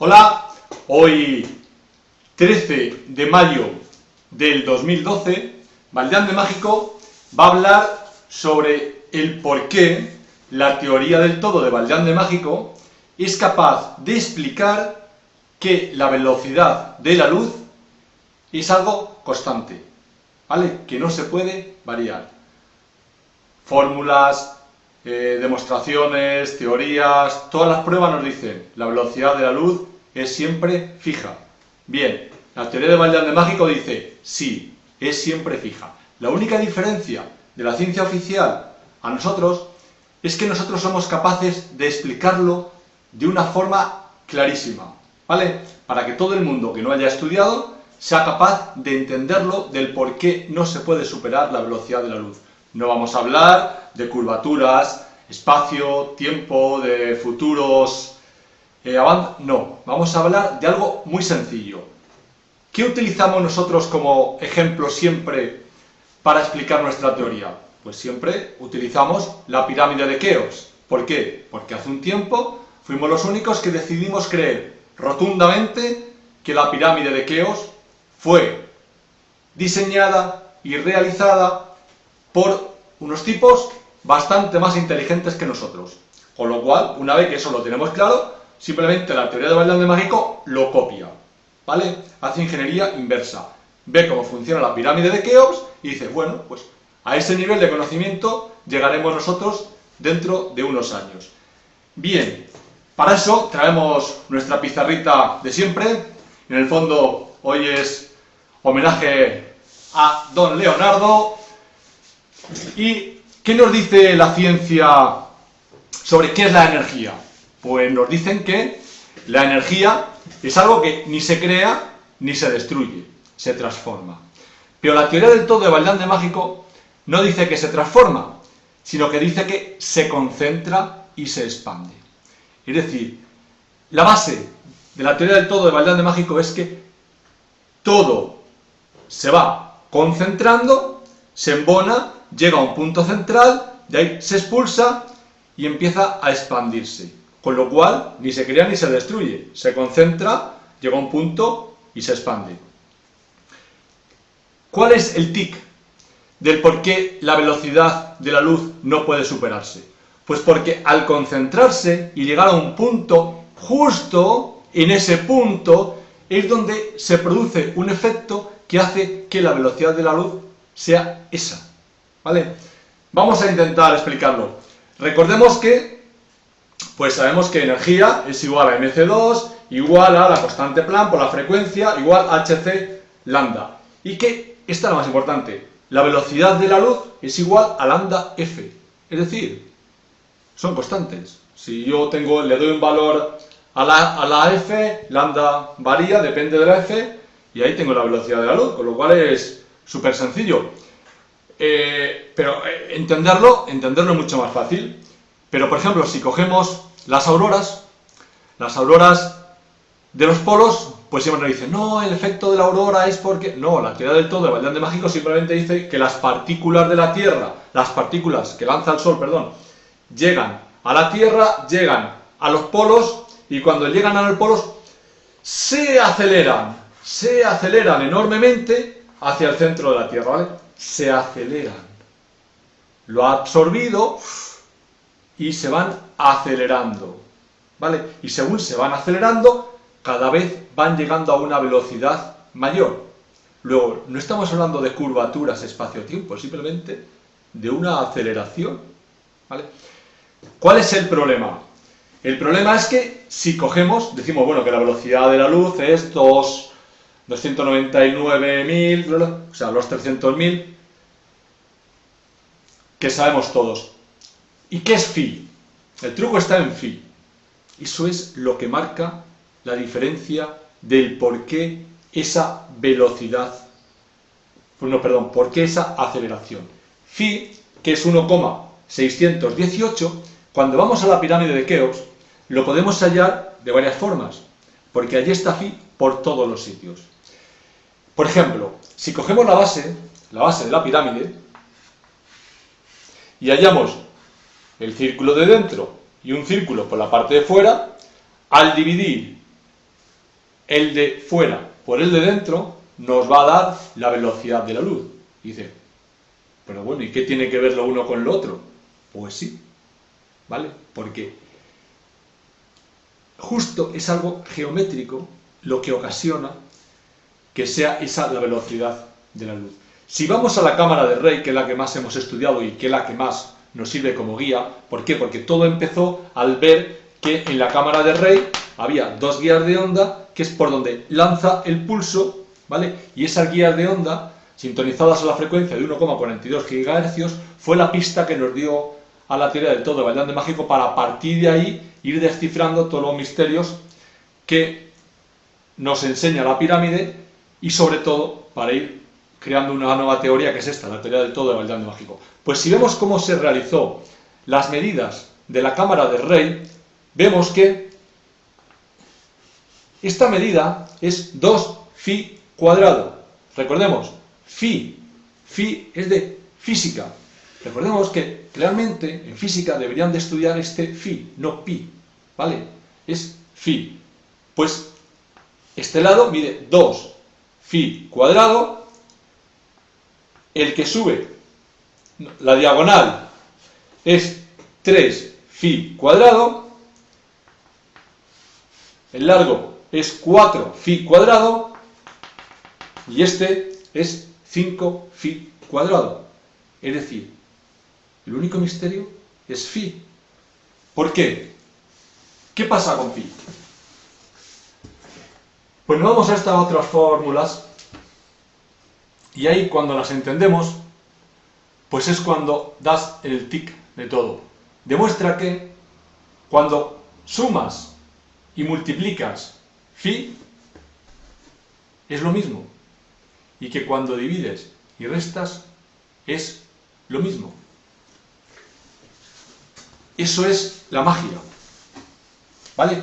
Hola, hoy 13 de mayo del 2012, Valjean de Mágico va a hablar sobre el por qué la teoría del todo de Valjean de Mágico es capaz de explicar que la velocidad de la luz es algo constante, ¿vale? Que no se puede variar. Fórmulas, demostraciones, teorías, todas las pruebas nos dicen la velocidad de la luz es siempre fija. Bien, la teoría de Valjean de Mágico dice sí, es siempre fija. La única diferencia de la ciencia oficial a nosotros es que nosotros somos capaces de explicarlo de una forma clarísima, ¿vale? Para que todo el mundo que no haya estudiado sea capaz de entenderlo del por qué no se puede superar la velocidad de la luz. No vamos a hablar de curvaturas, espacio, tiempo, de futuros, no, vamos a hablar de algo muy sencillo. ¿Qué utilizamos nosotros como ejemplo siempre para explicar nuestra teoría? Pues siempre utilizamos la pirámide de Keops. ¿Por qué? Porque hace un tiempo fuimos los únicos que decidimos creer rotundamente que la pirámide de Keops fue diseñada y realizada por unos tipos bastante más inteligentes que nosotros. Con lo cual, una vez que eso lo tenemos claro, simplemente la teoría de Valjean de Mágico lo copia, ¿vale? Hace ingeniería inversa. Ve cómo funciona la pirámide de Keops y dice, bueno, pues a ese nivel de conocimiento llegaremos nosotros dentro de unos años. Bien, para eso traemos nuestra pizarrita de siempre. En el fondo, hoy es homenaje a don Leonardo. ¿Y qué nos dice la ciencia sobre qué es la energía? Pues nos dicen que la energía es algo que ni se crea ni se destruye, se transforma. Pero la teoría del todo de Valjean de Mágico no dice que se transforma, sino que dice que se concentra y se expande. Es decir, la base de la teoría del todo de Valjean de Mágico es que todo se va concentrando, se embona, llega a un punto central, de ahí se expulsa y empieza a expandirse. Con lo cual, ni se crea ni se destruye. Se concentra, llega a un punto y se expande. ¿Cuál es el tic del por qué la velocidad de la luz no puede superarse? Pues porque al concentrarse y llegar a un punto, justo en ese punto es donde se produce un efecto que hace que la velocidad de la luz sea esa, ¿vale? Vamos a intentar explicarlo. Recordemos que pues sabemos que energía es igual a mc2, igual a la constante Planck por la frecuencia, igual a hc lambda. Y que, esta es la más importante, la velocidad de la luz es igual a lambda f. Es decir, son constantes. Si yo le doy un valor a la f, lambda varía, depende de la f, y ahí tengo la velocidad de la luz, con lo cual es súper sencillo. Pero entenderlo es mucho más fácil. Pero, por ejemplo, si cogemos las auroras de los polos, pues siempre nos dicen, no, el efecto de la aurora es porque... No, la teoría del todo de Valjean de Mágico simplemente dice que las partículas de la Tierra, las partículas que lanza el Sol, llegan a la Tierra, llegan a los polos, y cuando llegan a los polos, se aceleran enormemente hacia el centro de la Tierra, ¿vale? Se aceleran. Lo ha absorbido y se van acelerando, ¿vale? Y según se van acelerando, cada vez van llegando a una velocidad mayor. Luego, no estamos hablando de curvaturas espacio-tiempo, simplemente de una aceleración, ¿vale? ¿Cuál es el problema? El problema es que si cogemos, decimos, bueno, que la velocidad de la luz es 299.000, o sea, los 300.000, que sabemos todos. ¿Y qué es phi? El truco está en phi. Eso es lo que marca la diferencia del por qué esa velocidad, por qué esa aceleración. Phi, que es 1,618, cuando vamos a la pirámide de Keops, lo podemos hallar de varias formas, porque allí está phi por todos los sitios. Por ejemplo, si cogemos la base de la pirámide, y hallamos el círculo de dentro y un círculo por la parte de fuera, al dividir el de fuera por el de dentro nos va a dar la velocidad de la luz. Y dice, pero bueno, ¿y qué tiene que ver lo uno con lo otro? Pues sí, ¿vale? Porque justo es algo geométrico lo que ocasiona que sea esa la velocidad de la luz. Si vamos a la cámara de Rey, que es la que más hemos estudiado y que es la que más nos sirve como guía, ¿por qué? Porque todo empezó al ver que en la cámara de Rey había dos guías de onda, que es por donde lanza el pulso, ¿vale? Y esas guías de onda, sintonizadas a la frecuencia de 1,42 GHz, fue la pista que nos dio a la teoría del todo de Vaillant de Mágico para a partir de ahí ir descifrando todos los misterios que nos enseña la pirámide y sobre todo para ir creando una nueva teoría que es esta, la teoría del todo de Vaillant de Mágico. Pues si vemos cómo se realizó las medidas de la cámara de Rey, vemos que esta medida es 2φ cuadrado. Recordemos, phi es de física. Recordemos que realmente en física deberían de estudiar este phi, no pi, ¿vale? Es phi. Pues este lado mide 2φ cuadrado, el que sube, la diagonal es 3φ cuadrado, el largo es 4φ cuadrado y este es 5φ cuadrado. Es decir, el único misterio es phi. ¿Por qué? ¿Qué pasa con phi? Pues nos vamos a estas otras fórmulas y ahí cuando las entendemos, pues es cuando das el tic de todo. Demuestra que cuando sumas y multiplicas phi es lo mismo y que cuando divides y restas es lo mismo. Eso es la magia, ¿vale?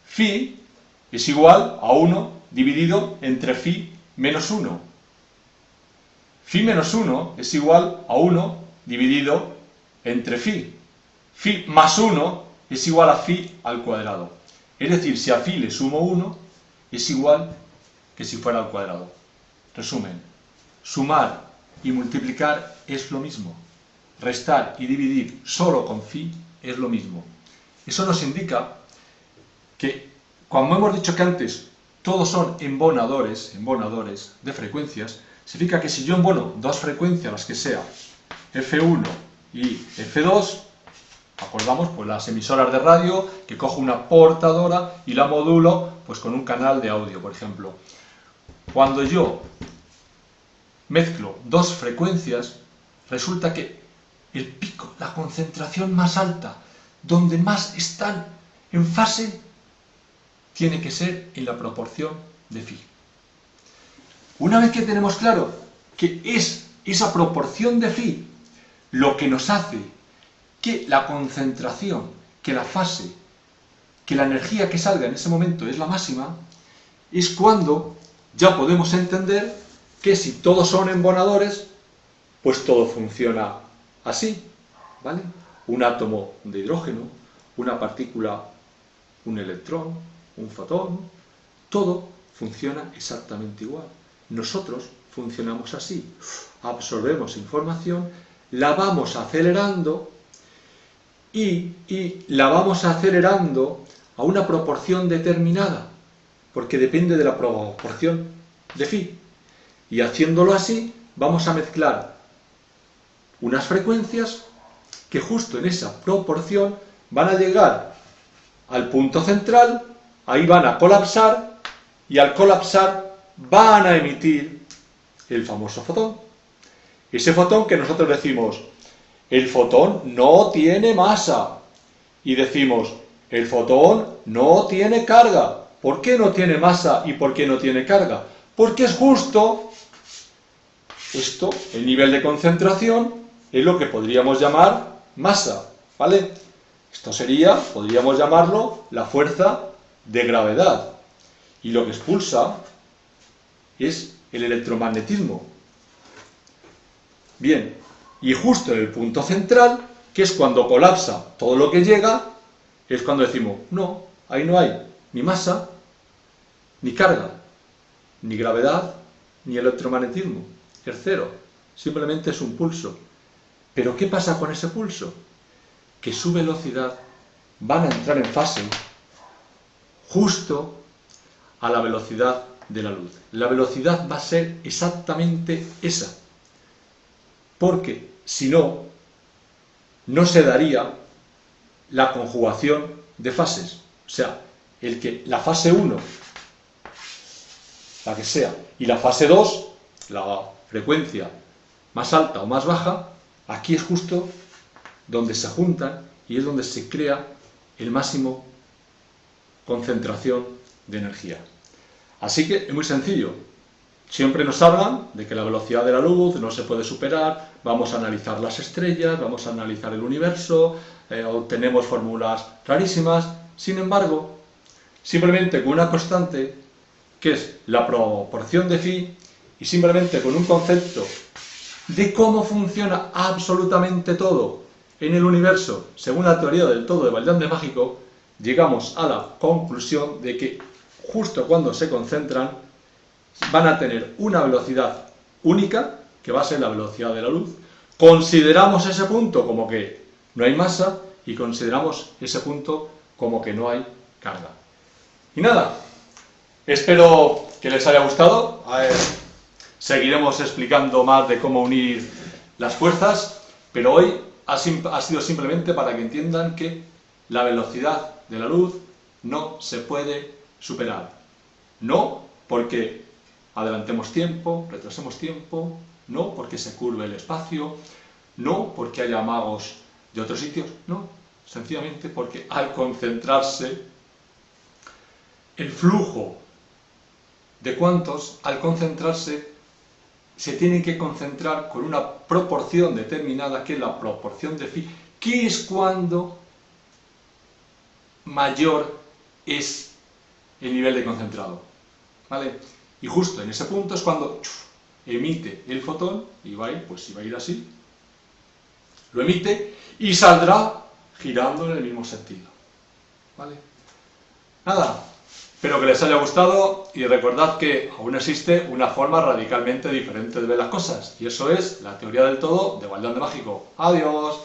Phi es igual a 1 dividido entre phi menos 1. Phi menos 1 es igual a 1 dividido entre phi. Phi más 1 es igual a phi al cuadrado. Es decir, si a phi le sumo 1, es igual que si fuera al cuadrado. Resumen, sumar y multiplicar es lo mismo. Restar y dividir solo con phi es lo mismo. Eso nos indica que, cuando hemos dicho que antes todos son embonadores de frecuencias, significa que si yo embono dos frecuencias, las que sea, F1 y F2, acordamos, pues las emisoras de radio, que cojo una portadora y la modulo pues con un canal de audio, por ejemplo. Cuando yo mezclo dos frecuencias, resulta que el pico, la concentración más alta, donde más están en fase, tiene que ser en la proporción de phi. Una vez que tenemos claro que es esa proporción de phi lo que nos hace que la concentración, que la fase, que la energía que salga en ese momento es la máxima, es cuando ya podemos entender que si todos son embonadores, pues todo funciona así, ¿vale? Un átomo de hidrógeno, una partícula, un electrón, un fotón, todo funciona exactamente igual. Nosotros funcionamos así, absorbemos información, la vamos acelerando y la vamos acelerando a una proporción determinada, porque depende de la proporción de phi. Y haciéndolo así, vamos a mezclar unas frecuencias que justo en esa proporción van a llegar al punto central, ahí van a colapsar y al colapsar van a emitir el famoso fotón. Ese fotón que nosotros decimos, el fotón no tiene masa. Y decimos, el fotón no tiene carga. ¿Por qué no tiene masa y por qué no tiene carga? Porque es justo esto, el nivel de concentración, es lo que podríamos llamar masa, ¿vale? Esto sería, podríamos llamarlo, la fuerza de gravedad. Y lo que expulsa es el electromagnetismo. Bien, y justo en el punto central, que es cuando colapsa todo lo que llega, es cuando decimos, no, ahí no hay ni masa, ni carga, ni gravedad, ni electromagnetismo. Es cero. Simplemente es un pulso. Pero ¿qué pasa con ese pulso? Que su velocidad van a entrar en fase justo a la velocidad de la luz. La velocidad va a ser exactamente esa. Porque si no, no se daría la conjugación de fases. O sea, la fase 1, la que sea, y la fase 2, la frecuencia más alta o más baja, aquí es justo donde se juntan y es donde se crea el máximo concentración de energía. Así que es muy sencillo. Siempre nos hablan de que la velocidad de la luz no se puede superar, vamos a analizar las estrellas, vamos a analizar el universo, obtenemos fórmulas rarísimas. Sin embargo, simplemente con una constante, que es la proporción de phi, y simplemente con un concepto de cómo funciona absolutamente todo en el universo, según la teoría del todo de Valjean mágico, llegamos a la conclusión de que justo cuando se concentran van a tener una velocidad única, que va a ser la velocidad de la luz. Consideramos ese punto como que no hay masa y consideramos ese punto como que no hay carga. Y nada, espero que les haya gustado. Seguiremos explicando más de cómo unir las fuerzas, pero hoy ha sido simplemente para que entiendan que la velocidad de la luz no se puede superar. No porque adelantemos tiempo, retrasemos tiempo, no porque se curve el espacio, no porque haya magos de otros sitios, no, sencillamente porque al concentrarse el flujo de cuantos, al concentrarse, se tiene que concentrar con una proporción determinada, que es la proporción de phi, que es cuando mayor es el nivel de concentrado, ¿vale? Y justo en ese punto es cuando emite el fotón y va a ir, pues si va a ir así, lo emite y saldrá girando en el mismo sentido, ¿vale? Nada, espero que les haya gustado y recordad que aún existe una forma radicalmente diferente de ver las cosas y eso es la teoría del todo de Valjean mágico. ¡Adiós!